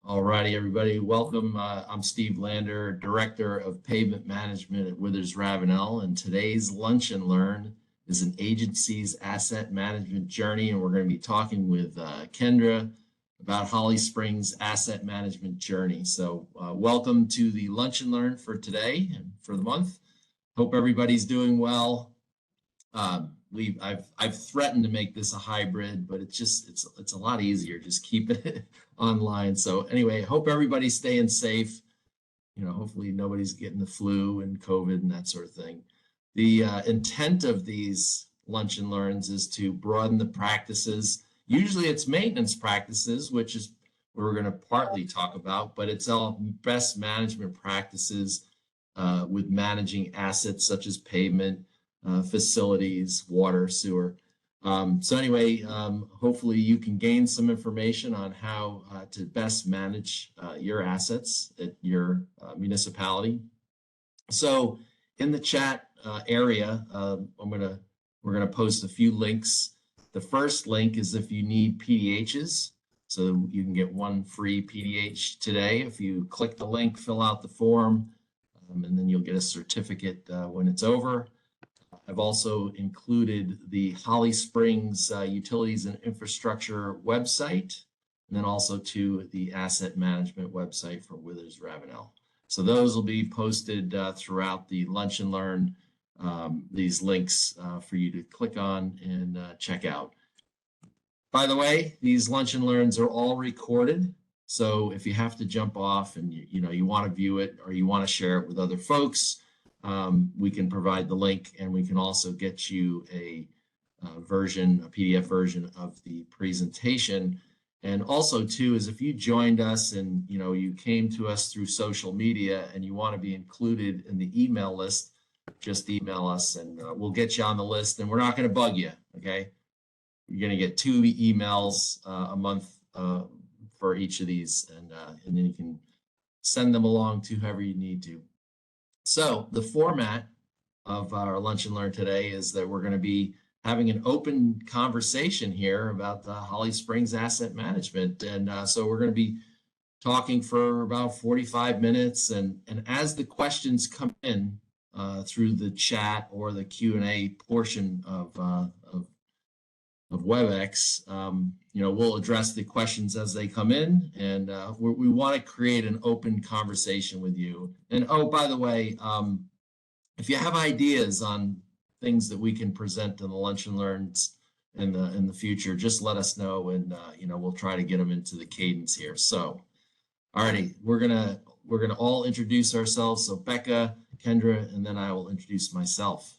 All righty, everybody. Welcome. I'm Steve Lander, Director of Pavement Management at WithersRavenel, and today's Lunch and Learn is an agency's asset management journey, and we're going to be talking with Kendra about Holly Springs' asset management journey. So welcome to the Lunch and Learn for today and for the month. Hope everybody's doing well. I've threatened to make this a hybrid, but it's a lot easier just keep it online. So anyway, hope everybody's staying safe. Hopefully nobody's getting the flu and COVID and that sort of thing. The intent of these lunch and learns is to broaden the practices. Usually it's maintenance practices, which is what we're going to partly talk about, but it's all best management practices with managing assets such as pavement, facilities, water, sewer. So anyway, hopefully you can gain some information on how to best manage your assets at your municipality. So in the chat area, we're gonna post a few links. The first link is if you need PDHs, so you can get one free PDH today. If you click the link, fill out the form, and then you'll get a certificate when it's over. I've also included the Holly Springs Utilities and Infrastructure website, and then also to the asset management website for WithersRavenel. So those will be posted throughout the Lunch and Learn, these links for you to click on and check out. By the way, these Lunch and Learns are all recorded. So if you have to jump off and you want to view it or you want to share it with other folks, we can provide the link, and we can also get you a PDF version of the presentation. And also too is if you joined us and you came to us through social media and you want to be included in the email list, just email us and we'll get you on the list, and we're not going to bug you. Okay, you're going to get 2 emails a month for each of these, and then you can send them along to whoever you need to. So the format of our Lunch and Learn today is that we're going to be having an open conversation here about the Holly Springs asset management. And so we're going to be talking for about 45 minutes. And as the questions come in through the chat or the Q&A portion of WebEx, we'll address the questions as they come in, and we want to create an open conversation with you. And oh, by the way, if you have ideas on things that we can present in the Lunch and Learns in the future, just let us know, and we'll try to get them into the cadence here. So, alrighty, we're gonna all introduce ourselves. So Becca, Kendra, and then I will introduce myself.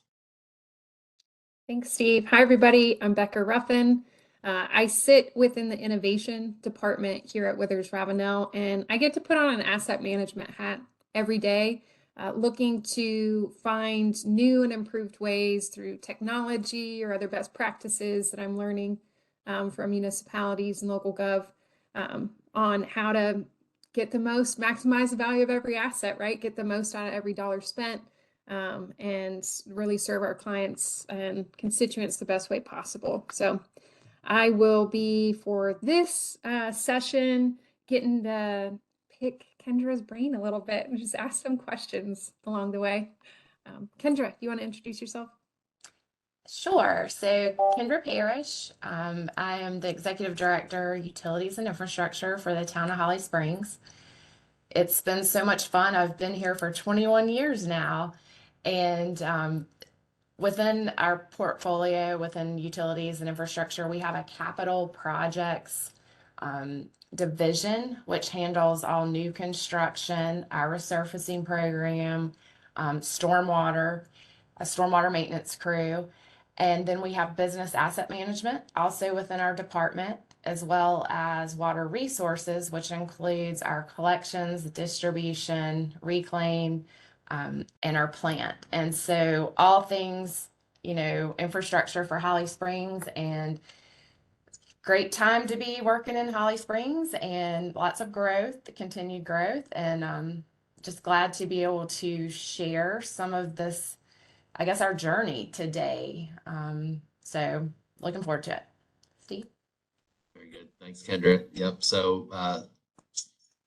Thanks, Steve. Hi, everybody. I'm Becca Ruffin. I sit within the innovation department here at WithersRavenel, and I get to put on an asset management hat every day, looking to find new and improved ways through technology or other best practices that I'm learning from municipalities and local gov on how to get the most, maximize the value of every asset, right? Get the most out of every dollar spent. And really serve our clients and constituents the best way possible. So I will be, for this session, getting to pick Kendra's brain a little bit and just ask some questions along the way. Kendra, do you want to introduce yourself? Sure. So Kendra Parrish, I am the Executive Director, Utilities and Infrastructure for the town of Holly Springs. It's been so much fun. I've been here for 21 years now. And within our portfolio, within utilities and infrastructure, we have a capital projects division, which handles all new construction, our resurfacing program, stormwater, a stormwater maintenance crew. And then we have business asset management also within our department, as well as water resources, which includes our collections, distribution, reclaim, and our plant. And so all things, infrastructure for Holly Springs, and great time to be working in Holly Springs, and lots of growth, continued growth, and just glad to be able to share some of this, I guess, our journey today. So looking forward to it. Steve? Very good. Thanks, Kendra. Yep. So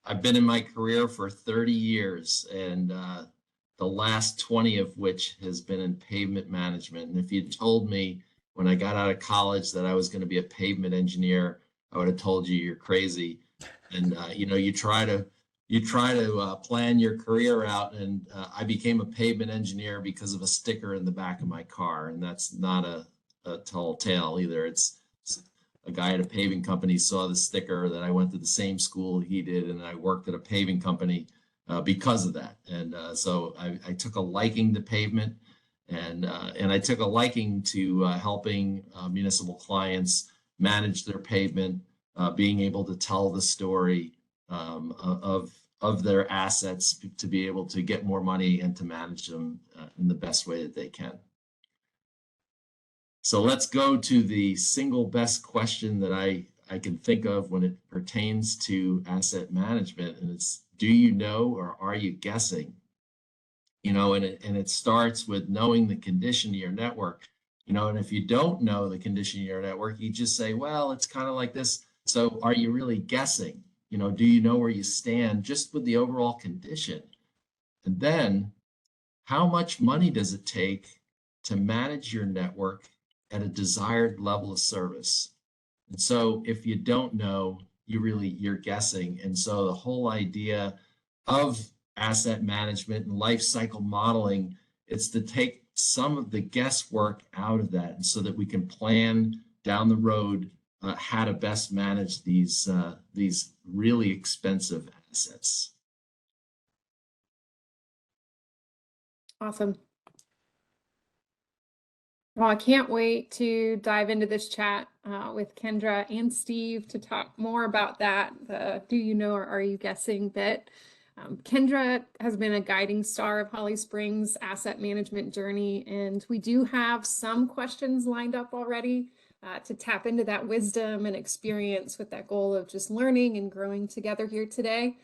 I've been in my career for 30 years, and the last 20 of which has been in pavement management. And if you told me when I got out of college that I was going to be a pavement engineer, I would have told you you're crazy. And you know, you try to plan your career out, and I became a pavement engineer because of a sticker in the back of my car, and that's not a tall tale either. It's a guy at a paving company saw the sticker that I went to the same school he did, and I worked at a paving company because of that. And so I took a liking to pavement, and I took a liking to helping municipal clients manage their pavement, being able to tell the story of their assets to be able to get more money and to manage them in the best way that they can. So let's go to the single best question that I can think of when it pertains to asset management, and it's, do you know or are you guessing? You know, and it starts with knowing the condition of your network. You know, and if you don't know the condition of your network, you just say, well, it's kind of like this. So are you really guessing? You know, do you know where you stand just with the overall condition? And then how much money does it take to manage your network at a desired level of service? And so if you don't know, you're guessing. And so the whole idea of asset management and life cycle modeling, it's to take some of the guesswork out of that, and so that we can plan down the road how to best manage these really expensive assets. Awesome. Well, I can't wait to dive into this chat with Kendra and Steve to talk more about that, the do you know or are you guessing bit. Kendra has been a guiding star of Holly Springs' asset management journey, and we do have some questions lined up already to tap into that wisdom and experience with that goal of just learning and growing together here today.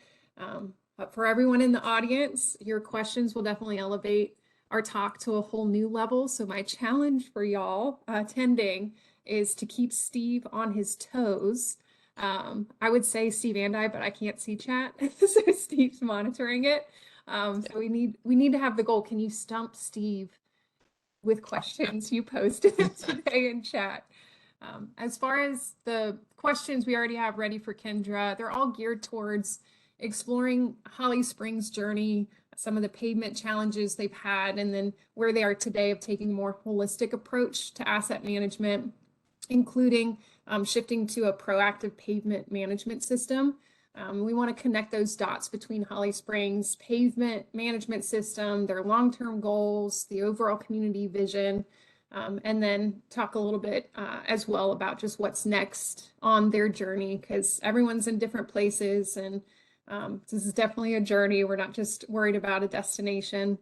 But for everyone in the audience, your questions will definitely elevate our talk to a whole new level. So my challenge for y'all attending is to keep Steve on his toes. I would say Steve and I, but I can't see chat, so Steve's monitoring it. So we need to have the goal. Can you stump Steve with questions you posted today in chat? As far as the questions we already have ready for Kendra, they're all geared towards exploring Holly Springs' journey, some of the pavement challenges they've had, and then where they are today of taking a more holistic approach to asset management, including shifting to a proactive pavement management system. We want to connect those dots between Holly Springs' pavement management system, their long-term goals, the overall community vision, and then talk a little bit as well about just what's next on their journey, because everyone's in different places, and this is definitely a journey. We're not just worried about a destination.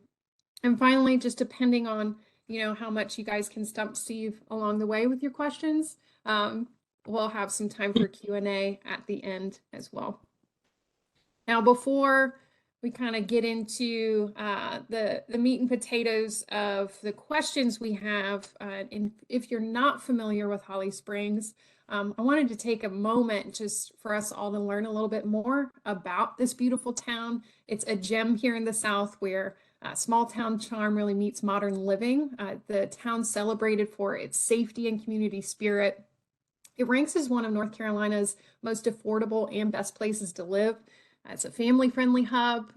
And finally, just depending on, you know, how much you guys can stump Steve along the way with your questions, we'll have some time for Q&A at the end as well. Now, before we kind of get into the meat and potatoes of the questions we have, and if you're not familiar with Holly Springs, I wanted to take a moment just for us all to learn a little bit more about this beautiful town. It's a gem here in the South where small town charm really meets modern living. The town celebrated for its safety and community spirit. It ranks as one of North Carolina's most affordable and best places to live. It's a family-friendly hub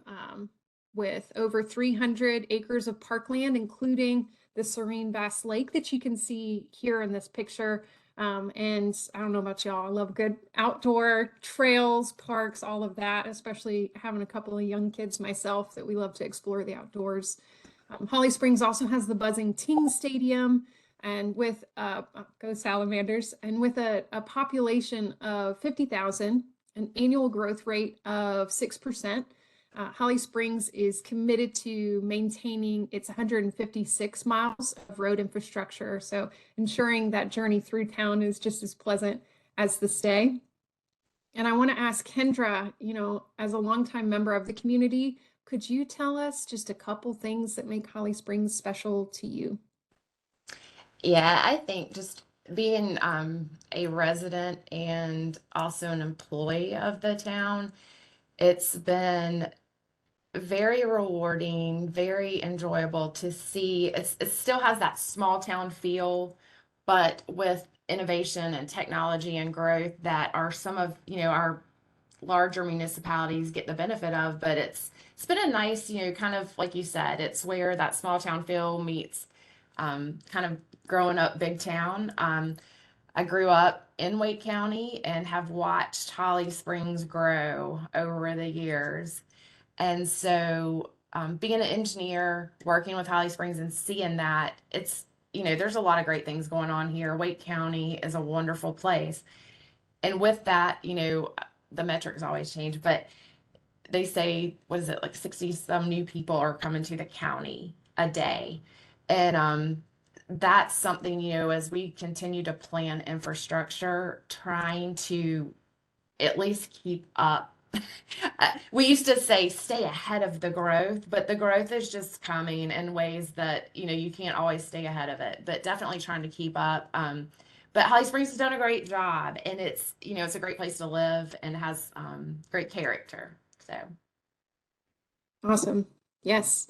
with over 300 acres of parkland, including the serene Bass Lake that you can see here in this picture. And I don't know about y'all, I love good outdoor trails, parks, all of that, especially having a couple of young kids myself that we love to explore the outdoors. Holly Springs also has the buzzing Ting Stadium, and with go Salamanders, and with a population of 50,000, an annual growth rate of 6%. Holly Springs is committed to maintaining its 156 miles of road infrastructure, so ensuring that journey through town is just as pleasant as the stay. And I want to ask Kendra, you know, as a longtime member of the community, could you tell us just a couple things that make Holly Springs special to you? Yeah, I think just being a resident and also an employee of the town, It's been very rewarding, very enjoyable to see. It still has that small town feel, but with innovation and technology and growth that are some of, our larger municipalities get the benefit of. But it's been a nice, kind of like you said, it's where that small town feel meets kind of growing up big town. I grew up in Wake County and have watched Holly Springs grow over the years. And so, being an engineer, working with Holly Springs and seeing that, there's a lot of great things going on here. Wake County is a wonderful place. And with that, the metrics always change, but they say, what is it, like 60 some new people are coming to the county a day. And that's something, as we continue to plan infrastructure, trying to at least keep up. We used to say stay ahead of the growth, but the growth is just coming in ways that, you can't always stay ahead of it, but definitely trying to keep up. But Holly Springs has done a great job, and it's a great place to live and has great character. So Awesome. Yes.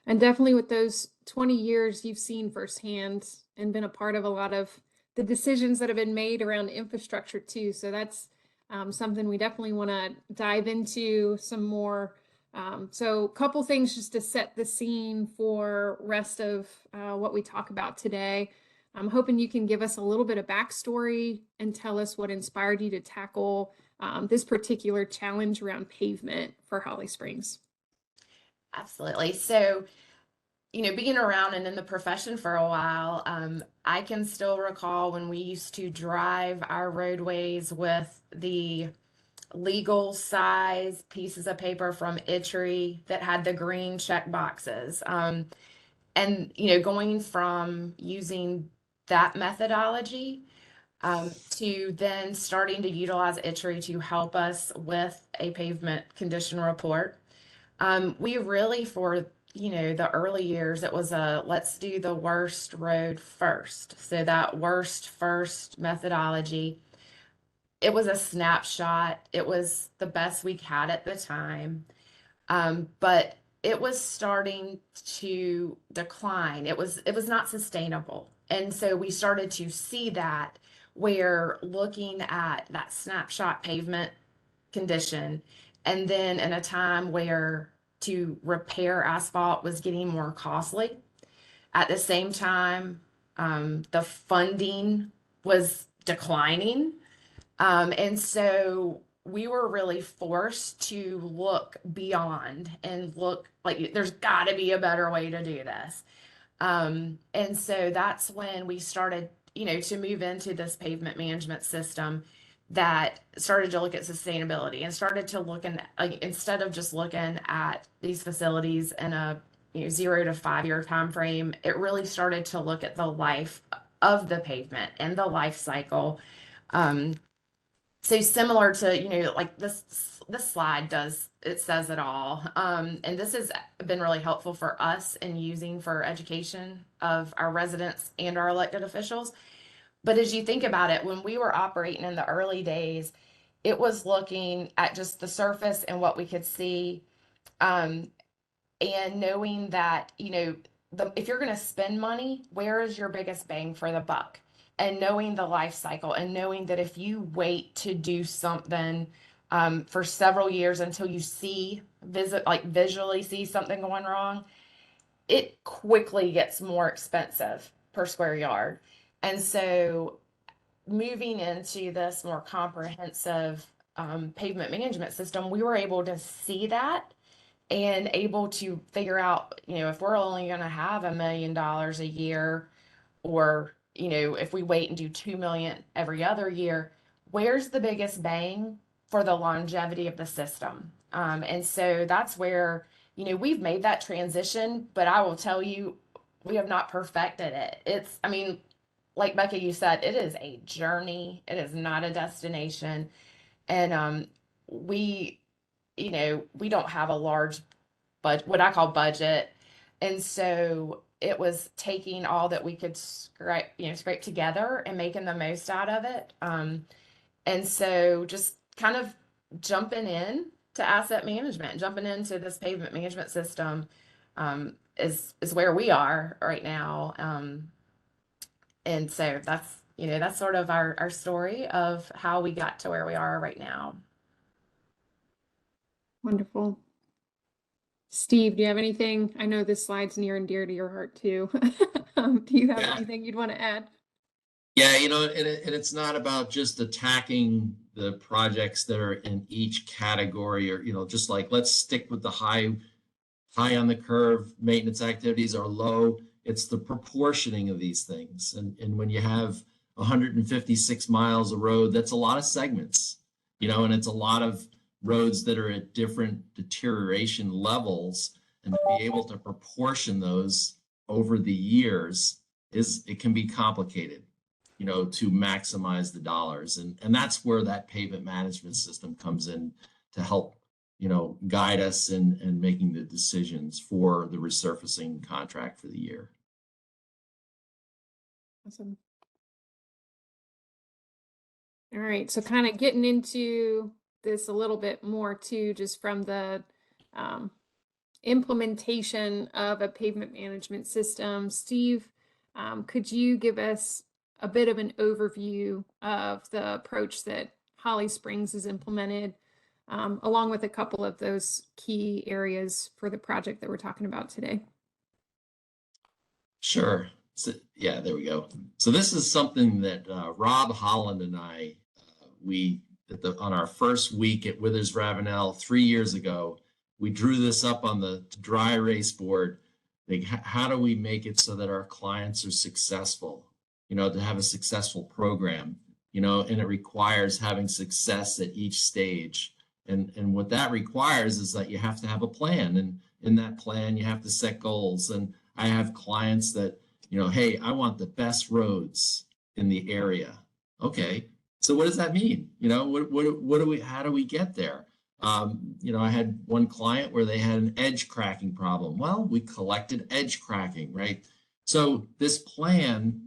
And definitely with those 20 years, you've seen firsthand and been a part of a lot of the decisions that have been made around infrastructure too. So that's something we definitely want to dive into some more. So a couple things just to set the scene for rest of what we talk about today. I'm hoping you can give us a little bit of backstory and tell us what inspired you to tackle this particular challenge around pavement for Holly Springs. absolutely. So, being around and in the profession for a while, I can still recall when we used to drive our roadways with the legal size pieces of paper from Itchery that had the green check boxes. And, going from using that methodology to then starting to utilize Itchery to help us with a pavement condition report. We really, for the early years, it was let's do the worst road first. So that worst first methodology, it was a snapshot. It was the best we had at the time. But it was starting to decline. It was not sustainable. And so we started to see that, where looking at that snapshot pavement condition, and then in a time where to repair asphalt was getting more costly. At the same time, the funding was declining. And so we were really forced to look beyond and look like there's got to be a better way to do this. And so that's when we started, to move into this pavement management system that started to look at sustainability and started to look in, like, instead of just looking at these facilities in a 0 to 5 year time frame, it really started to look at the life of the pavement and the life cycle. So similar to, like this slide says it all. And this has been really helpful for us in using for education of our residents and our elected officials. But as you think about it, when we were operating in the early days, it was looking at just the surface and what we could see, and knowing that, if you're going to spend money, where is your biggest bang for the buck? And knowing the life cycle, and knowing that if you wait to do something for several years until you visually see something going wrong, it quickly gets more expensive per square yard. And so moving into this more comprehensive pavement management system, we were able to see that and able to figure out, if we're only going to have $1 million a year, or, if we wait and do 2 million every other year, where's the biggest bang for the longevity of the system? And so that's where, we've made that transition, but I will tell you, we have not perfected it. Like Becca, you said, it is a journey. It is not a destination. And we don't have a large what I call budget. And so it was taking all that we could scrape together and making the most out of it. And so just kind of jumping in to asset management. Jumping into this pavement management system is where we are right now. And so that's, that's sort of our story of how we got to where we are right now. Wonderful. Steve, do you have anything? I know this slide's near and dear to your heart too. Do you have anything you'd want to add? Yeah, and it's not about just attacking the projects that are in each category, or, just like, let's stick with the high on the curve maintenance activities or low. It's the proportioning of these things. And when you have 156 miles of road, that's a lot of segments, and it's a lot of roads that are at different deterioration levels, and to be able to proportion those over the years it can be complicated, to maximize the dollars. And that's where that pavement management system comes in to help, guide us in making the decisions for the resurfacing contract for the year. Awesome. All right, so kind of getting into this a little bit more too, just from the implementation of a pavement management system. Steve, could you give us a bit of an overview of the approach that Holly Springs has implemented, along with a couple of those key areas for the project that we're talking about today? Sure. So, yeah, there we go. So this is something that Rob Holland and I, on our first week at WithersRavenel 3 years ago, we drew this up on the dry erase board. Like, how do we make it so that our clients are successful, to have a successful program, and it requires having success at each stage. And what that requires is that you have to have a plan. And in that plan, you have to set goals. And I have clients that, hey, I want the best roads in the area. Okay, so what does that mean? How do we get there? I had one client where they had an edge cracking problem. Well, we collected edge cracking, right? So this plan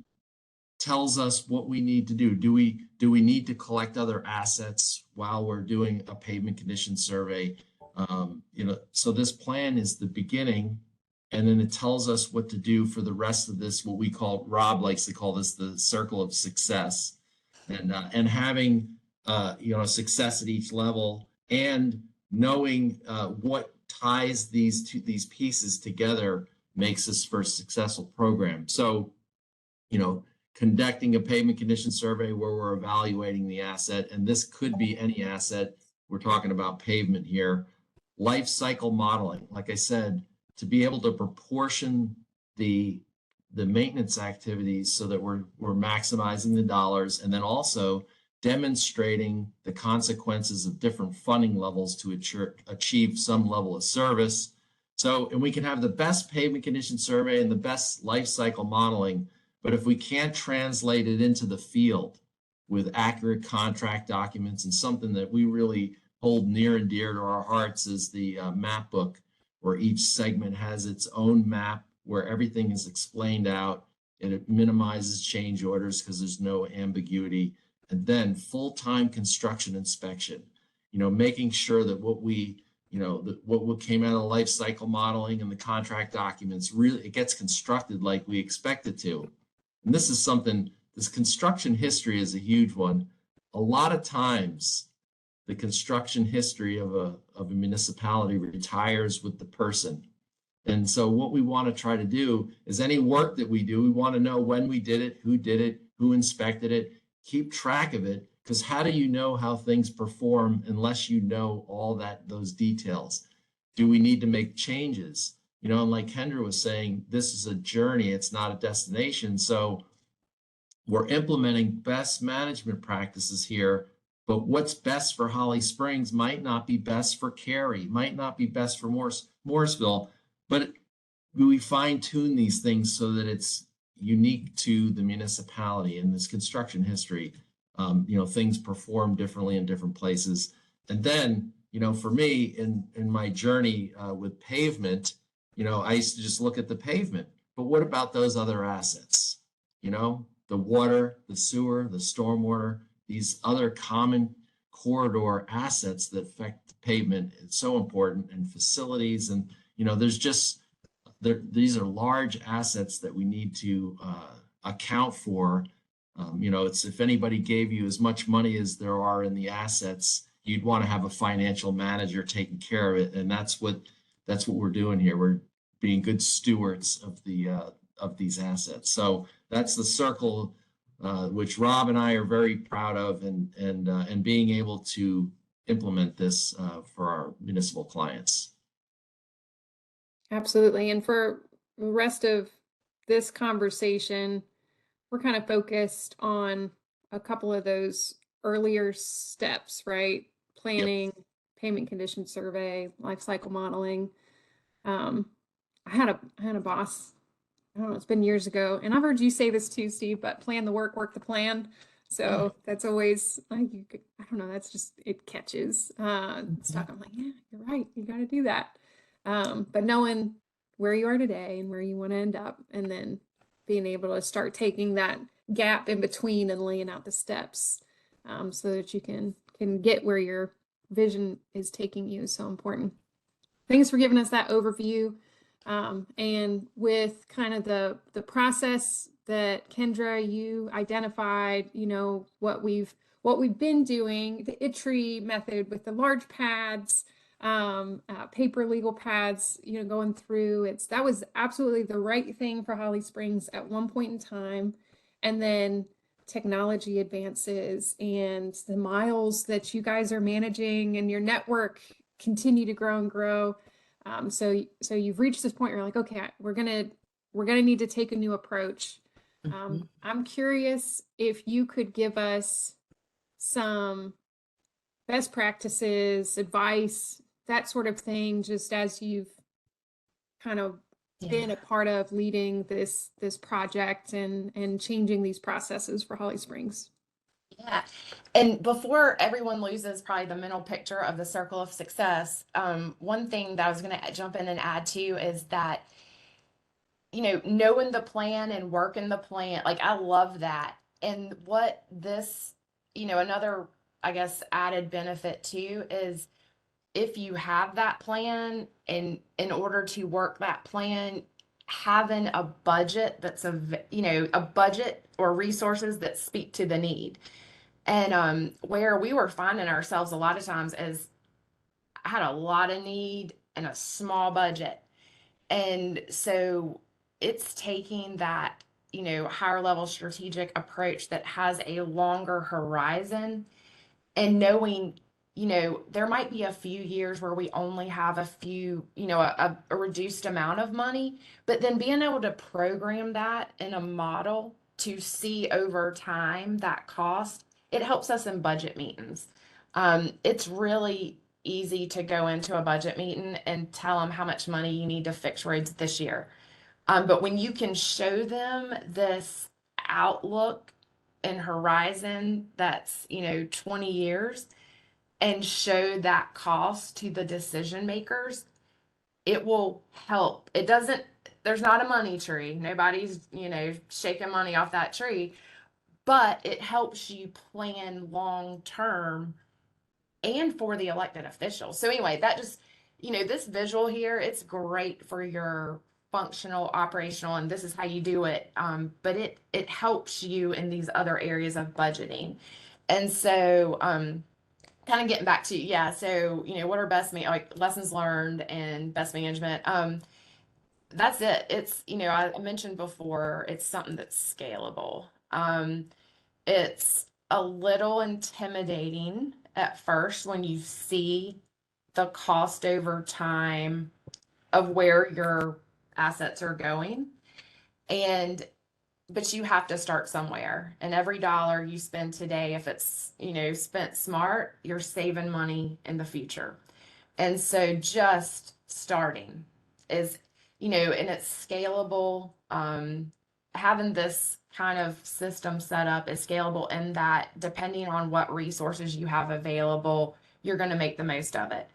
tells us what we need to do. Do we need to collect other assets while we're doing a pavement condition survey? So this plan is the beginning, and then it tells us what to do for the rest of this, what we call, Rob likes to call this the circle of success, and having success at each level, and knowing what ties these pieces together makes this for a successful program. So, conducting a pavement condition survey where we're evaluating the asset, and this could be any asset. We're talking about pavement here. Life cycle modeling, like I said, to be able to proportion the maintenance activities so that we're maximizing the dollars, and then also demonstrating the consequences of different funding levels to achieve some level of service. So, and we can have the best pavement condition survey and the best life cycle modeling, but if we can't translate it into the field with accurate contract documents, and something that we really hold near and dear to our hearts is the map book, where each segment has its own map, where everything is explained out, and it minimizes change orders because there's no ambiguity. And then full-time construction inspection, making sure that what came out of life cycle modeling and the contract documents, really, it gets constructed like we expect it to. And this is something, this construction history is a huge one. A lot of times, the construction history of a municipality retires with the person. And so what we want to try to do is, any work that we do, we want to know when we did it, who inspected it, keep track of it, because how do you know how things perform unless you know all those details? Do we need to make changes? And like Kendra was saying, this is a journey, it's not a destination. So we're implementing best management practices here, but what's best for Holly Springs might not be best for Cary, might not be best for Morrisville, but we fine tune these things so that it's unique to the municipality. In this construction history, things perform differently in different places. And then, for me, in my journey with pavement, I used to just look at the pavement, but what about those other assets? The water, the sewer, the stormwater, these other common corridor assets that affect pavement is so important, and facilities, and these are large assets that we need to account for. It's if anybody gave you as much money as there are in the assets, you'd want to have a financial manager taking care of it, and that's what we're doing here. We're being good stewards of these assets. So that's the circle which Rob and I are very proud of, and being able to implement this for our municipal clients. Absolutely. And for the rest of this conversation, we're kind of focused on a couple of those earlier steps, right? Planning, payment condition survey, life cycle modeling. I had a boss, I don't know, it's been years ago, and I've heard you say this too, Steve, but plan the work, work the plan. So that's always like, I don't know, that's just, it catches stuff. I'm like, yeah, you're right, you got to do that. But knowing where you are today and where you want to end up, and then being able to start taking that gap in between and laying out the steps so that you can get where your vision is taking you is so important. Thanks for giving us that overview. And with kind of the process that Kendra, you identified, what we've been doing, the ITRI method with the large pads, paper legal pads, going through, that was absolutely the right thing for Holly Springs at one point in time. And then technology advances and the miles that you guys are managing and your network continue to grow and grow. So you've reached this point where you're like, okay, we're gonna need to take a new approach. I'm curious if you could give us some best practices, advice, that sort of thing, just as you've kind of been a part of leading this project and changing these processes for Holly Springs. Yeah. And before everyone loses probably the mental picture of the circle of success, one thing that I was going to jump in and add to is that, knowing the plan and working the plan, like I love that. And what this, another, I guess, added benefit too is if you have that plan, and in order to work that plan, having a budget that's a budget or resources that speak to the need. And where we were finding ourselves a lot of times is I had a lot of need and a small budget. And so it's taking that, higher level strategic approach that has a longer horizon, and knowing, there might be a few years where we only have a few, a reduced amount of money, but then being able to program that in a model to see over time that cost, it helps us in budget meetings. It's really easy to go into a budget meeting and tell them how much money you need to fix roads this year. But when you can show them this outlook and horizon that's, 20 years, and show that cost to the decision makers, it will help. There's not a money tree. Nobody's, shaking money off that tree, but it helps you plan long term and for the elected officials. So anyway, that just, this visual here, it's great for your functional, operational, and this is how you do it. But it helps you in these other areas of budgeting. And so, kind of getting back to, so, what are lessons learned and best management? That's it. It's, I mentioned before, it's something that's scalable. It's a little intimidating at first when you see the cost over time of where your assets are going. But you have to start somewhere. And every dollar you spend today, if it's, spent smart, you're saving money in the future. And so just starting is, and it's scalable. Having this kind of system set up is scalable in that depending on what resources you have available, you're going to make the most of it.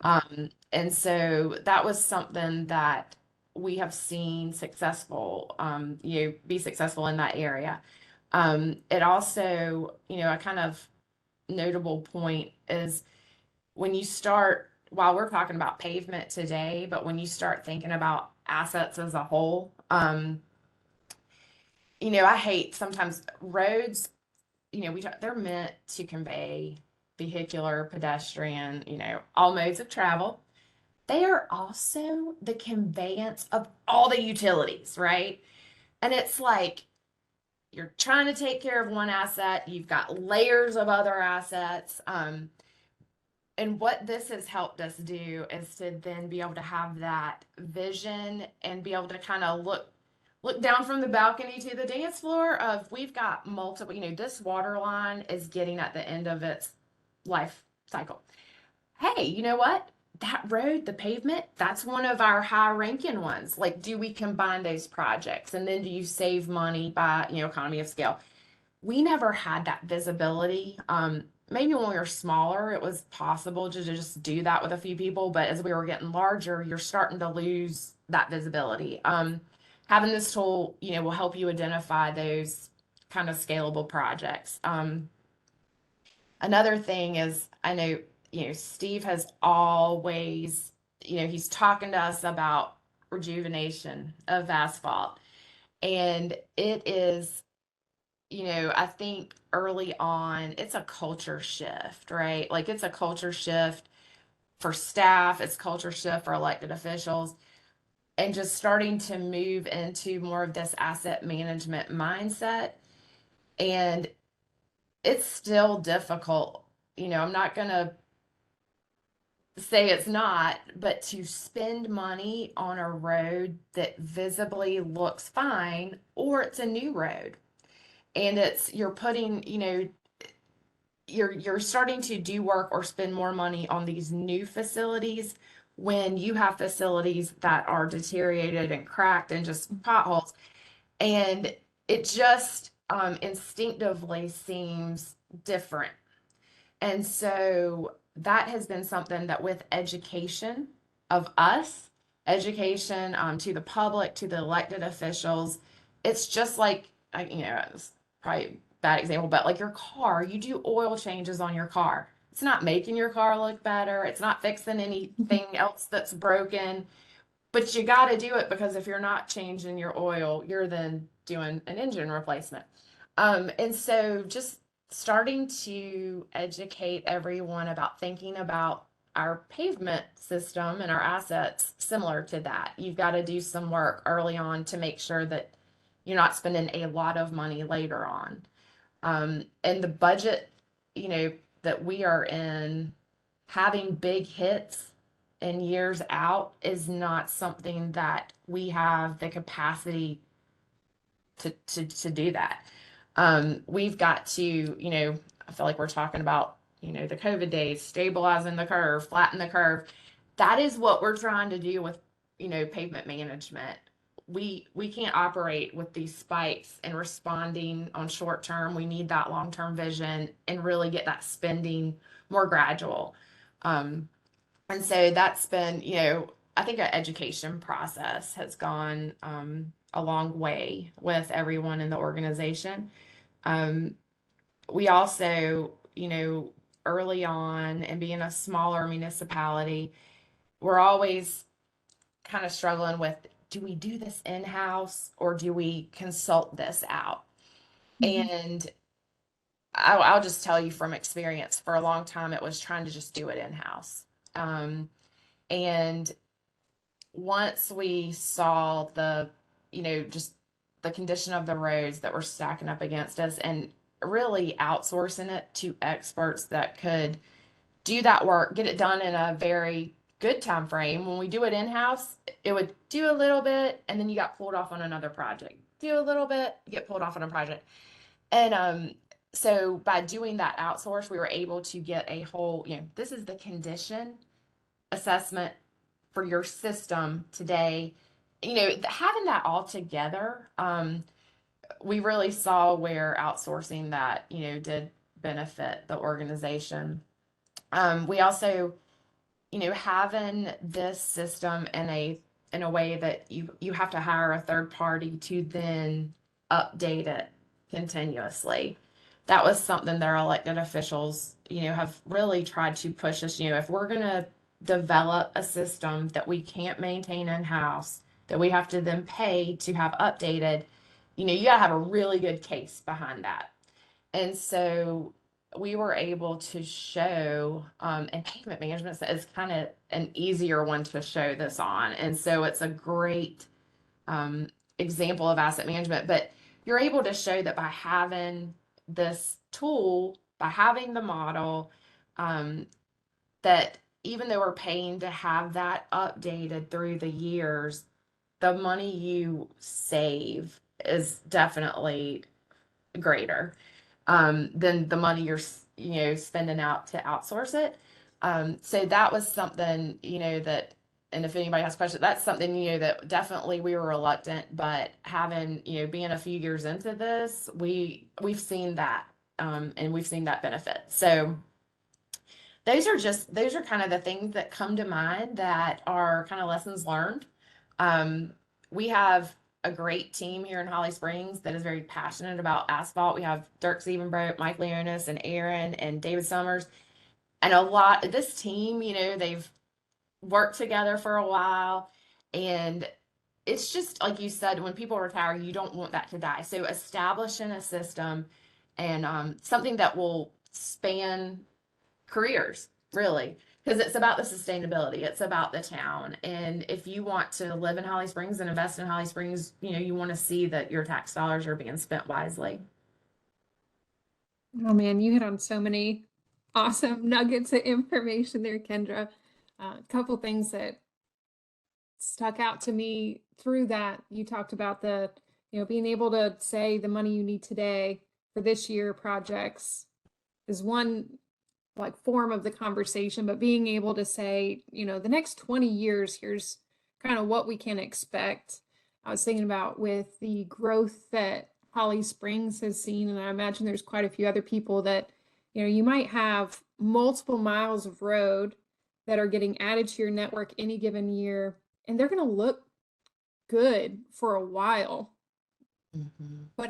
And so that was something that we have seen successful, be successful in that area. It also, a kind of notable point is when you start, while we're talking about pavement today, but when you start thinking about assets as a whole, I hate sometimes roads, they're meant to convey vehicular, pedestrian, all modes of travel. They are also the conveyance of all the utilities, right? And it's like you're trying to take care of one asset, you've got layers of other assets. And what this has helped us do is to then be able to have that vision and be able to kind of look down from the balcony to the dance floor of we've got multiple, this water line is getting at the end of its life cycle. Hey, you know what? That road, the pavement, that's one of our high ranking ones. Like, do we combine those projects? And then do you save money by, economy of scale? We never had that visibility. Maybe when we were smaller, it was possible to just do that with a few people. But as we were getting larger, you're starting to lose that visibility. Having this tool, will help you identify those kind of scalable projects. Another thing is, I know, Steve has always, he's talking to us about rejuvenation of asphalt. And it is, I think early on, it's a culture shift, right? Like it's a culture shift for staff, it's culture shift for elected officials, and just starting to move into more of this asset management mindset. And it's still difficult. I'm not going to say it's not, but to spend money on a road that visibly looks fine, or it's a new road and you're putting, you're starting to do work or spend more money on these new facilities when you have facilities that are deteriorated and cracked and just potholes. And it just instinctively seems different. And so that has been something that with education of us, education to the public, to the elected officials, it's just like, it's probably a bad example, but like your car, you do oil changes on your car. It's not making your car look better. It's not fixing anything else that's broken, but you got to do it because if you're not changing your oil, you're then doing an engine replacement. And so just starting to educate everyone about thinking about our pavement system and our assets similar to that. You've got to do some work early on to make sure that you're not spending a lot of money later on. And the budget, that we are in, having big hits and years out is not something that we have the capacity to do that. We've got to, I feel like we're talking about, the COVID days, stabilizing the curve, flatten the curve. That is what we're trying to do with, pavement management. We can't operate with these spikes and responding on short term. We need that long-term vision and really get that spending more gradual. And so that's been, I think our education process has gone a long way with everyone in the organization. We also, early on and being a smaller municipality, we're always kind of struggling with, do we do this in-house or do we consult this out? And I'll just tell you from experience, for a long time, it was trying to just do it in-house. And once we saw just the condition of the roads that were stacking up against us and really outsourcing it to experts that could do that work, get it done in a very good time frame. When we do it in-house, it would do a little bit and then you got pulled off on another project. Do a little bit, get pulled off on a project. And so by doing that outsource, we were able to get a whole, this is the condition assessment for your system today. Having that all together, we really saw where outsourcing that, did benefit the organization. We also, having this system in a way that you have to hire a third party to then update it continuously. that was something that our elected officials, have really tried to push us. If we're going to develop a system that we can't maintain in-house, that we have to then pay to have updated, you got to have a really good case behind that. And so we were able to show, and pavement management is kind of an easier one to show this on. And so it's a great example of asset management. But you're able to show that by having this tool, by having the model, that even though we're paying to have that updated through the years, the money you save is definitely greater than the money you're spending out to outsource it. So that was something that, and if anybody has questions, that's something that definitely we were reluctant, but having being a few years into this, we've seen that, and we've seen that benefit. So those are kind of the things that come to mind that are kind of lessons learned. We have a great team here in Holly Springs that is very passionate about asphalt. We have Dirk Siebenbroek, Mike Leonis, and Aaron and David Summers. And this team, they've worked together for a while. And it's just like you said, when people retire, you don't want that to die. So establishing a system and something that will span careers, really, because it's about the sustainability. It's about the town. And if you want to live in Holly Springs and invest in Holly Springs, you want to see that your tax dollars are being spent wisely. Oh man, you hit on so many awesome nuggets of information there, Kendra. A couple things that stuck out to me through that. You talked about being able to say the money you need today for this year projects is one like form of the conversation, but being able to say, the next 20 years, here's kind of what we can expect. I was thinking about with the growth that Holly Springs has seen, and I imagine there's quite a few other people that, you might have multiple miles of road that are getting added to your network any given year, and they're going to look good for a while. Mm-hmm. But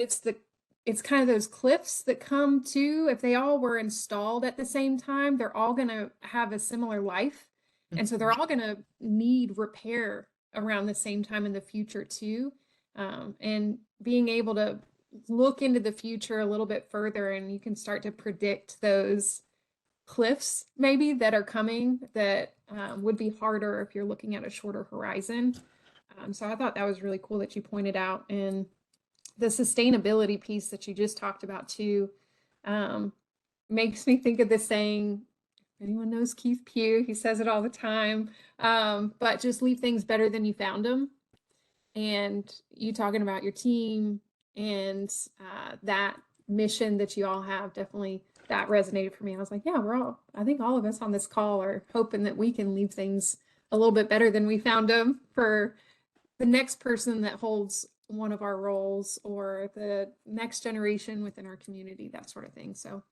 it's kind of those cliffs that come to, if they all were installed at the same time, they're all going to have a similar life. And so they're all going to need repair around the same time in the future too. And being able to look into the future a little bit further, and you can start to predict those cliffs maybe that are coming that would be harder if you're looking at a shorter horizon. So I thought that was really cool that you pointed out. And the sustainability piece that you just talked about too makes me think of the saying, anyone knows Keith Pugh, he says it all the time, but just leave things better than you found them. And you talking about your team and that mission that you all have, definitely that resonated for me. I was like, yeah, I think all of us on this call are hoping that we can leave things a little bit better than we found them for the next person that holds one of our roles or the next generation within our community, that sort of thing. So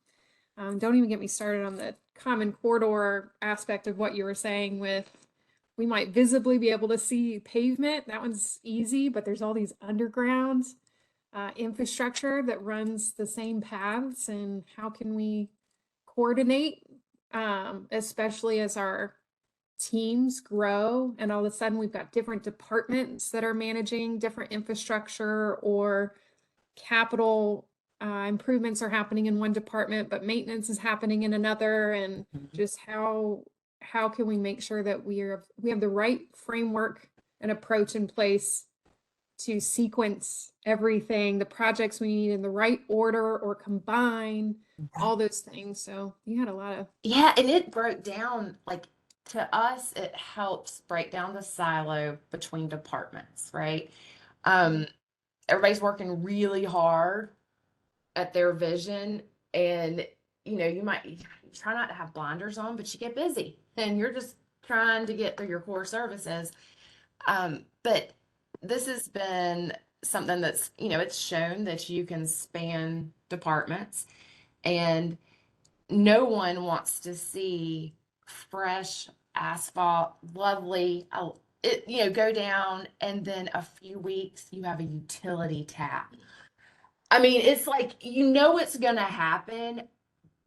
don't even get me started on the common corridor aspect of what you were saying with we might visibly be able to see pavement. That one's easy, but there's all these underground infrastructure that runs the same paths, and how can we coordinate, especially as our teams grow and all of a sudden we've got different departments that are managing different infrastructure, or capital improvements are happening in one department but maintenance is happening in another, and just how can we make sure that we have the right framework and approach in place to sequence everything, the projects we need in the right order or combine all those things. So you had a lot of and it broke down, like, to us, it helps break down the silo between departments, right? Everybody's working really hard at their vision, and you might try not to have blinders on, but you get busy and you're just trying to get through your core services. But this has been something that's, it's shown that you can span departments, and no one wants to see fresh asphalt, lovely, go down, and then a few weeks you have a utility tap. I mean, it's like, you know, it's going to happen,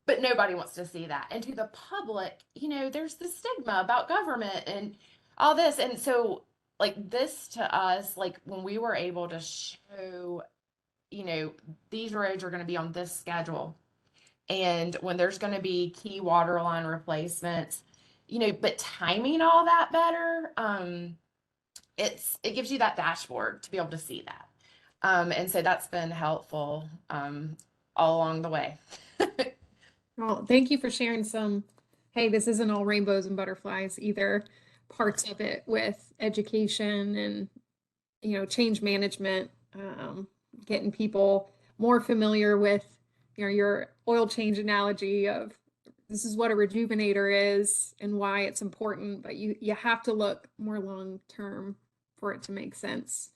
but nobody wants to see that. And to the public, you know, there's this stigma about government and all this. And so, like, this to us, like, when we were able to show, you know, these roads are going to be on this schedule, and when there's going to be key water line replacements, you know, but timing all that better, it gives you that dashboard to be able to see that. And so that's been helpful all along the way. Well, thank you for sharing some, hey, this isn't all rainbows and butterflies either, parts of it with education and, you know, change management, getting people more familiar with, you know, your oil change analogy of this is what a rejuvenator is and why it's important, but you have to look more long term for it to make sense.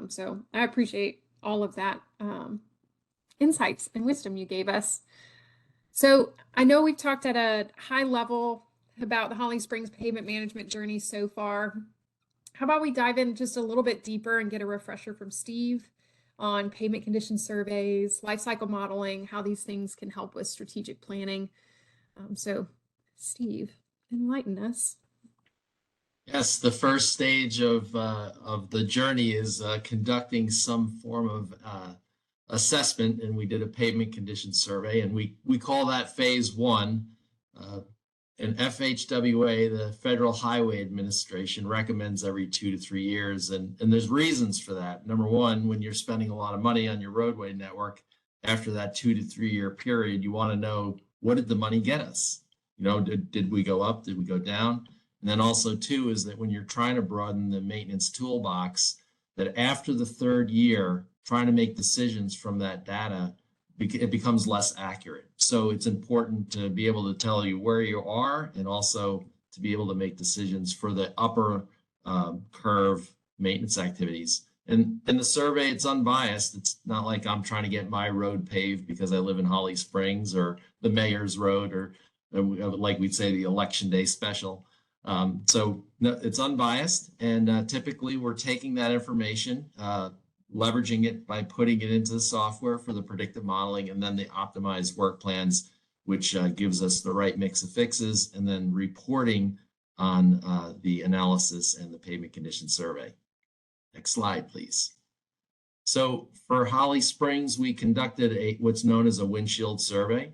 So I appreciate all of that insights and wisdom you gave us. So I know we've talked at a high level about the Holly Springs pavement management journey so far. How about we dive in just a little bit deeper and get a refresher from Steve on pavement condition surveys, life cycle modeling, how these things can help with strategic planning. So Steve, enlighten us. Yes, the first stage of the journey is conducting some form of assessment, and we did a pavement condition survey, and we call that phase one. And FHWA, the Federal Highway Administration, recommends every 2 to 3 years, and there's reasons for that. Number one, when you're spending a lot of money on your roadway network, after that 2 to 3 year period, you want to know, what did the money get us? You know, did we go up? Did we go down? And then also too is that when you're trying to broaden the maintenance toolbox, that after the 3rd year, trying to make decisions from that data, it becomes less accurate. So it's important to be able to tell you where you are, and also to be able to make decisions for the upper curve maintenance activities. And in the survey, it's unbiased. It's not like I'm trying to get my road paved because I live in Holly Springs, or the mayor's road, or like we'd say, the election day special. So no, it's unbiased, and typically we're taking that information, leveraging it by putting it into the software for the predictive modeling, and then the optimized work plans, which gives us the right mix of fixes, and then reporting on the analysis and the pavement condition survey. Next slide, please. So for Holly Springs, we conducted what's known as a windshield survey.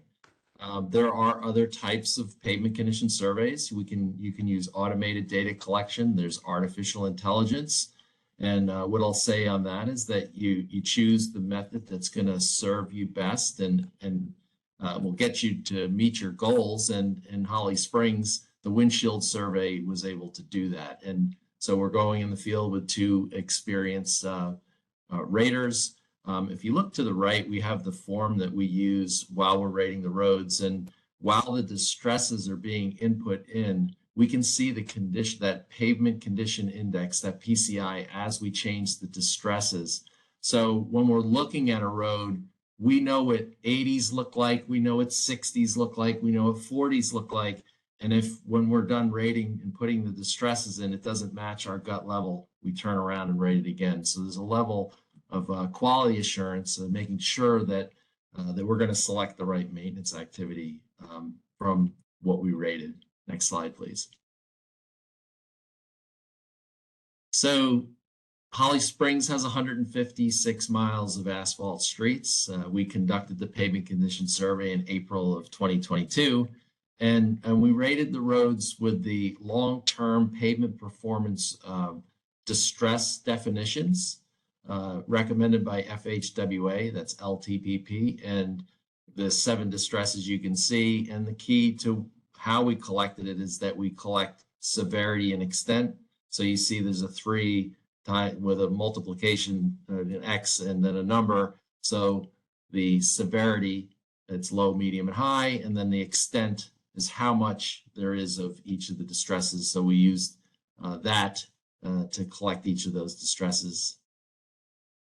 There are other types of pavement condition surveys. You can use automated data collection. There's artificial intelligence. And what I'll say on that is that you choose the method that's going to serve you best and will get you to meet your goals. And in Holly Springs, the windshield survey was able to do that. And so we're going in the field with 2 experienced raters. If you look to the right, we have the form that we use while we're rating the roads. And while the distresses are being input in, we can see the condition, that pavement condition index, that PCI, as we change the distresses. So when we're looking at a road, we know what 80s look like, we know what 60s look like, we know what 40s look like. And if when we're done rating and putting the distresses in, it doesn't match our gut level, we turn around and rate it again. So there's a level of quality assurance, making sure that that we're going to select the right maintenance activity from what we rated. Next slide, please. So Holly Springs has 156 miles of asphalt streets. We conducted the pavement condition survey in April of 2022, and we rated the roads with the long-term pavement performance distress definitions recommended by FHWA, that's LTPP, and the 7 distresses you can see. And the key to how we collected it is that we collect severity and extent. So you see there's a 3 with a multiplication, an X and then a number. So the severity, it's low, medium, and high, and then the extent is how much there is of each of the distresses. So we used that to collect each of those distresses.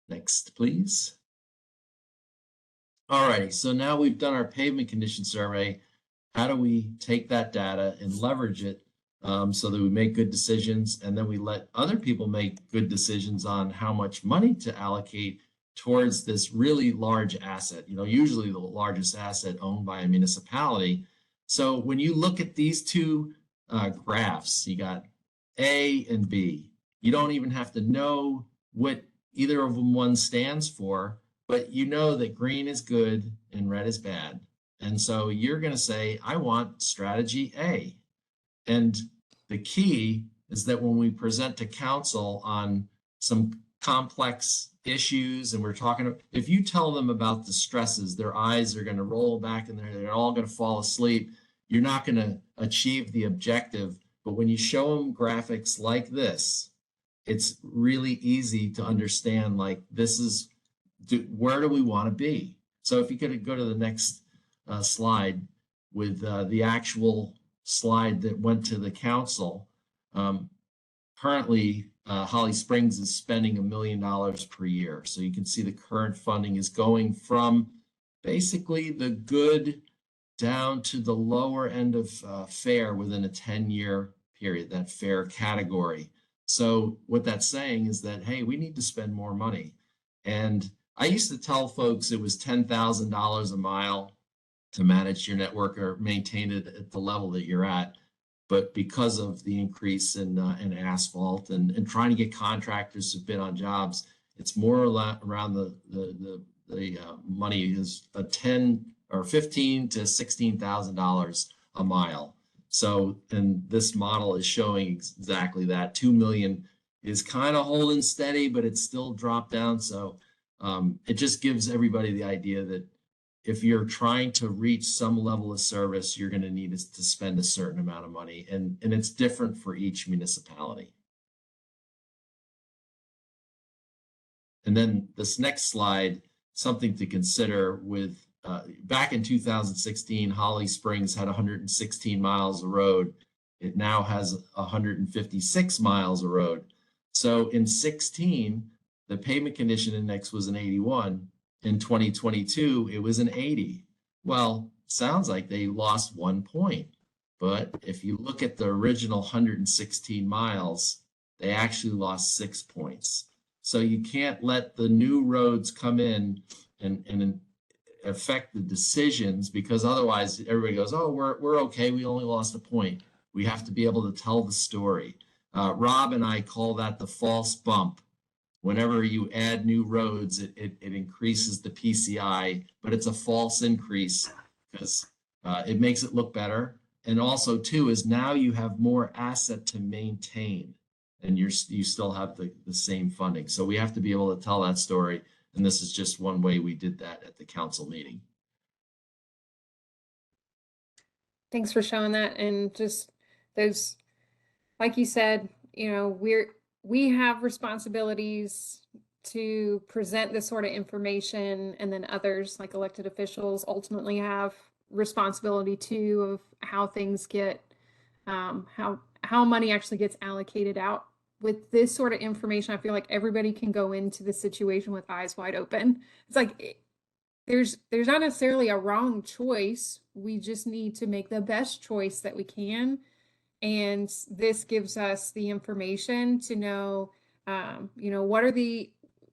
Next, please. All righty, so now we've done our pavement condition survey. How do we take that data and leverage it so that we make good decisions, and then we let other people make good decisions on how much money to allocate towards this really large asset, usually the largest asset owned by a municipality. So when you look at these two graphs, you got A and B. You don't even have to know what either of them one stands for, but you know that green is good and red is bad. And so you're going to say, I want strategy A. And the key is that when we present to council on some complex issues and we're talking, if you tell them about the stresses, their eyes are going to roll back and they're all going to fall asleep. You're not going to achieve the objective. But when you show them graphics like this, it's really easy to understand, like, this is, where do we want to be? So if you could go to the next slide with the actual slide that went to the council. Currently, Holly Springs is spending $1 million per year. So you can see the current funding is going from basically the good down to the lower end of fair within a 10-year period, that fair category. So what that's saying is that, hey, we need to spend more money. And I used to tell folks it was $10,000 a mile to manage your network or maintain it at the level that you're at. But because of the increase in asphalt and trying to get contractors to bid on jobs, it's more around the money is a $10,000 or $15,000 to $16,000 a mile. So, and this model is showing exactly that. 2 million is kind of holding steady, but it's still dropped down. So it just gives everybody the idea that if you're trying to reach some level of service, you're going to need to spend a certain amount of money, and it's different for each municipality. And then this next slide, something to consider with back in 2016, Holly Springs had 116 miles of road. It now has 156 miles of road. So in 16, the pavement condition index was an 81. In 2022, it was an 80. Well, sounds like they lost 1 point. But if you look at the original 116 miles, they actually lost 6 points. So you can't let the new roads come in and affect the decisions, because otherwise everybody goes, oh, we're okay, we only lost a point. We have to be able to tell the story. Rob and I call that the false bump. Whenever you add new roads, it increases the PCI, but it's a false increase because it makes it look better. And also too is now you have more asset to maintain, and you still have the same funding. So we have to be able to tell that story. And this is just one way we did that at the council meeting. Thanks for showing that. And just those, like you said, we have responsibilities to present this sort of information, and then others like elected officials ultimately have responsibility too of how things get, how money actually gets allocated out. With this sort of information, I feel like everybody can go into the situation with eyes wide open. It's like there's not necessarily a wrong choice. We just need to make the best choice that we can. And this gives us the information to know,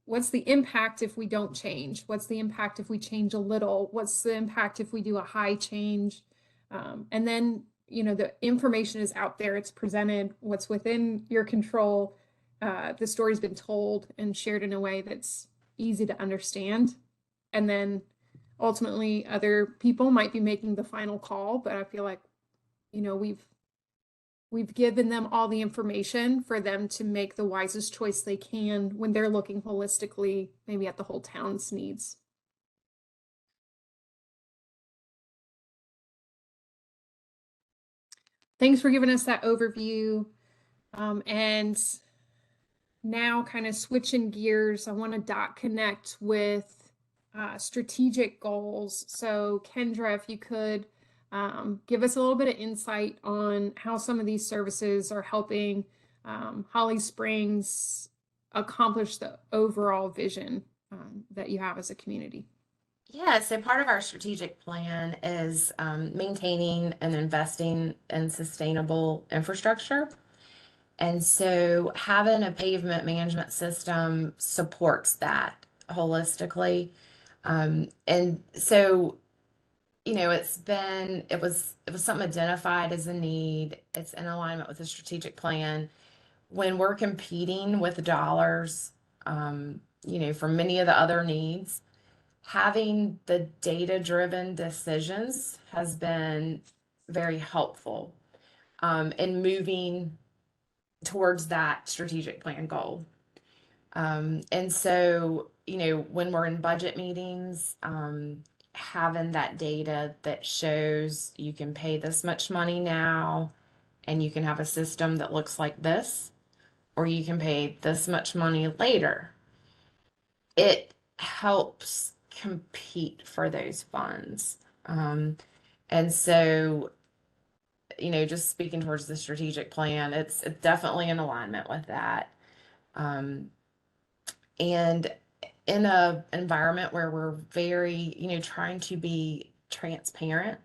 what's the impact if we don't change? What's the impact if we change a little? What's the impact if we do a high change? And then, the information is out there, it's presented, what's within your control. The story's been told and shared in a way that's easy to understand. And then ultimately other people might be making the final call, but I feel like, we've given them all the information for them to make the wisest choice they can when they're looking holistically, maybe at the whole town's needs. Thanks for giving us that overview. And now kind of switching gears, I want to dot connect with strategic goals. So Kendra, if you could give us a little bit of insight on how some of these services are helping Holly Springs accomplish the overall vision that you have as a community. Yeah, so part of our strategic plan is maintaining and investing in sustainable infrastructure. And so having a pavement management system supports that. holistically. And so, it was something identified as a need. It's in alignment with the strategic plan. When we're competing with dollars, for many of the other needs, having the data-driven decisions has been very helpful in moving towards that strategic plan goal. And so, when we're in budget meetings, having that data that shows you can pay this much money now and you can have a system that looks like this, or you can pay this much money later, it helps compete for those funds. And so, just speaking towards the strategic plan, it's definitely in alignment with that. And in a environment where we're very, trying to be transparent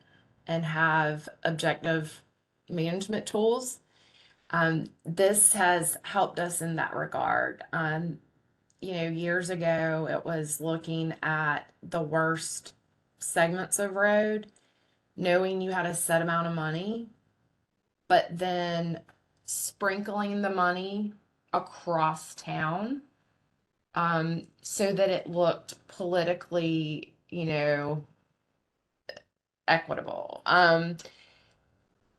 and have objective management tools, this has helped us in that regard. Years ago, it was looking at the worst segments of road, knowing you had a set amount of money, but then sprinkling the money across town, so that it looked politically, equitable. And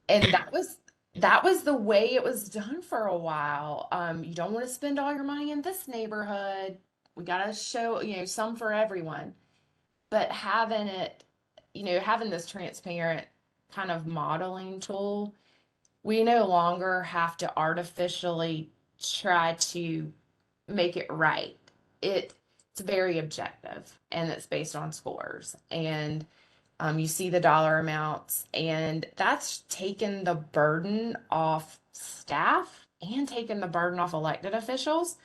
that was the way it was done for a while. You don't want to spend all your money in this neighborhood. We got to show, some for everyone. But having it, having this transparent kind of modeling tool, we no longer have to artificially try to make it right. It's very objective and it's based on scores. And you see the dollar amounts, and that's taken the burden off staff and taken the burden off elected officials.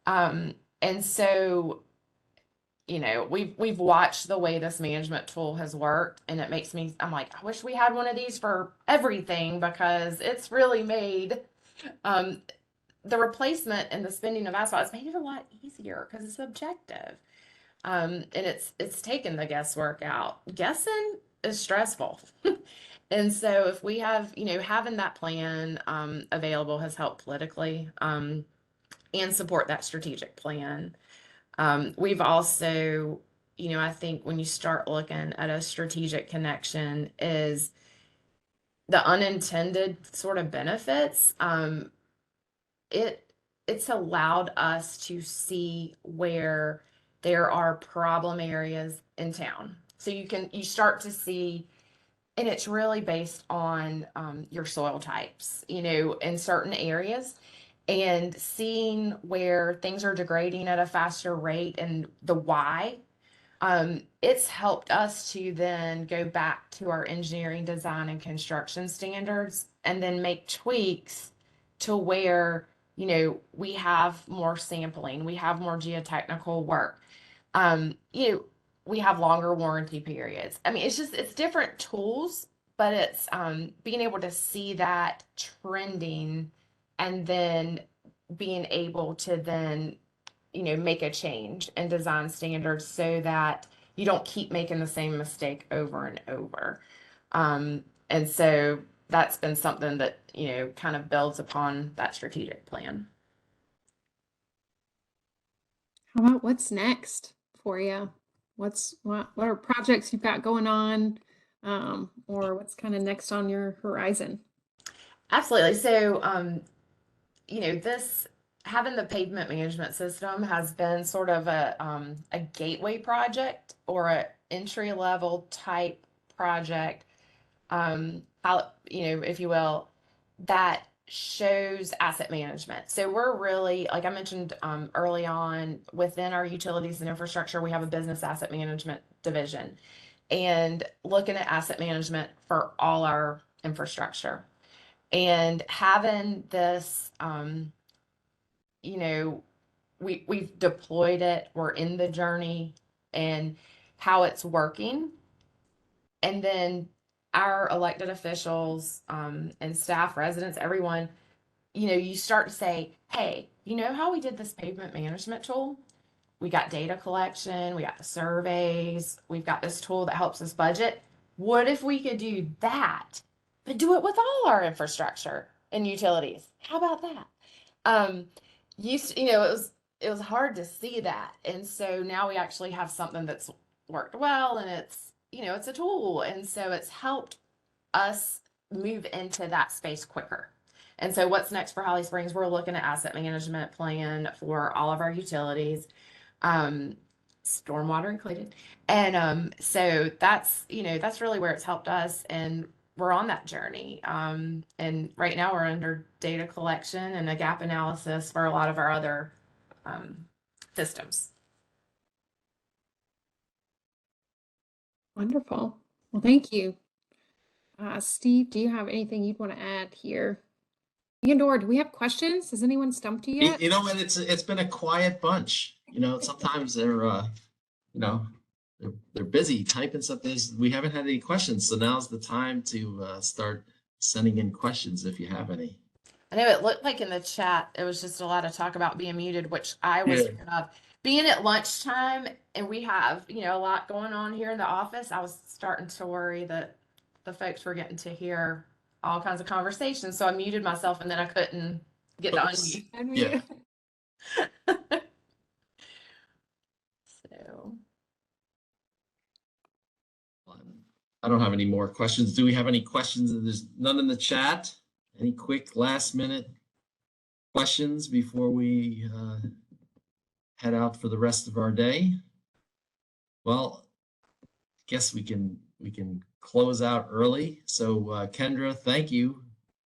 And so, we've watched the way this management tool has worked, and it makes me, I'm like, I wish we had one of these for everything, because it's really made the replacement and the spending of asphalt, it's made it a lot easier because it's objective. And it's taken the guesswork out. Guessing is stressful. And so if we have, having that plan available has helped politically, and support that strategic plan. We've also, I think when you start looking at a strategic connection, is the unintended sort of benefits. It's allowed us to see where there are problem areas in town. So you start to see, and it's really based on your soil types, in certain areas, and seeing where things are degrading at a faster rate and the why. It's helped us to then go back to our engineering, design, and construction standards, and then make tweaks to where, we have more sampling, we have more geotechnical work. We have longer warranty periods. I mean, it's different tools, but it's being able to see that trending and then being able to then, make a change in design standards so that you don't keep making the same mistake over and over. And so that's been something that, kind of builds upon that strategic plan. How about what's next for you? What are projects you've got going on, or what's kind of next on your horizon? Absolutely. So, this having the pavement management system has been sort of a gateway project or an entry level type project, if you will, that shows asset management. So we're really, like I mentioned early on, within our utilities and infrastructure, we have a business asset management division, and looking at asset management for all our infrastructure. And having this, we've deployed it, we're in the journey and how it's working. And then our elected officials and staff, residents, everyone, you start to say, hey, how we did this pavement management tool? we got data collection, we got the surveys, we've got this tool that helps us budget. What if we could do that, but do it with all our infrastructure and utilities? How about that? It was hard to see that. And so now we actually have something that's worked well, and it's a tool. And so it's helped us move into that space quicker. And so what's next for Holly Springs? We're looking at asset management plan for all of our utilities, stormwater included. And so that's really where it's helped us, and we're on that journey. And right now we're under data collection and a gap analysis for a lot of our other systems. Wonderful. Well, thank you. Steve, do you have anything you'd want to add here? And/or do we have questions? Has anyone stumped you yet? You know what? It's been a quiet bunch. Sometimes they're they're busy typing something. We haven't had any questions, so now's the time to start sending in questions if you have any. I know it looked like in the chat it was just a lot of talk about being muted, which I was thinking of. Being at lunchtime and we have, a lot going on here in the office, I was starting to worry that the folks were getting to hear all kinds of conversations. So I muted myself, and then I couldn't get to unmute. Unmute. So I don't have any more questions. Do we have any questions? There's none in the chat. Any quick last minute questions before we head out for the rest of our day? Well, I guess we can close out early. So Kendra, thank you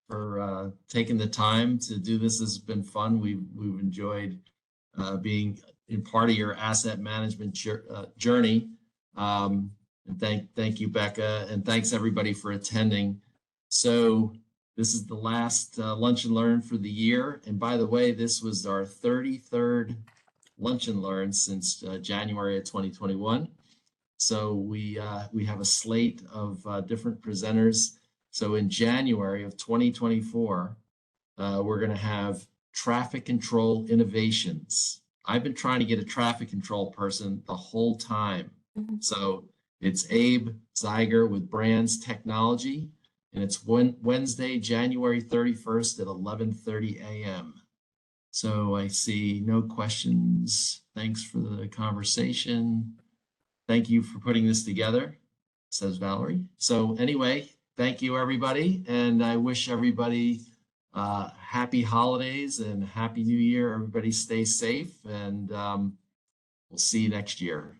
for taking the time to do this. This has been fun. We've enjoyed being in part of your asset management journey. And thank you, Becca, and thanks everybody for attending. So this is the last Lunch and Learn for the year. And by the way, this was our 33rd Lunch and Learn since January of 2021. So we have a slate of different presenters. So in January of 2024, we're going to have traffic control innovations. I've been trying to get a traffic control person the whole time. So it's Abe Zeiger with Brands Technology, and it's Wednesday, January 31st at 11:30 a.m. So I see no questions. Thanks for the conversation. Thank you for putting this together, says Valerie. So anyway, thank you, everybody. And I wish everybody happy holidays and happy new year. Everybody stay safe, and we'll see you next year.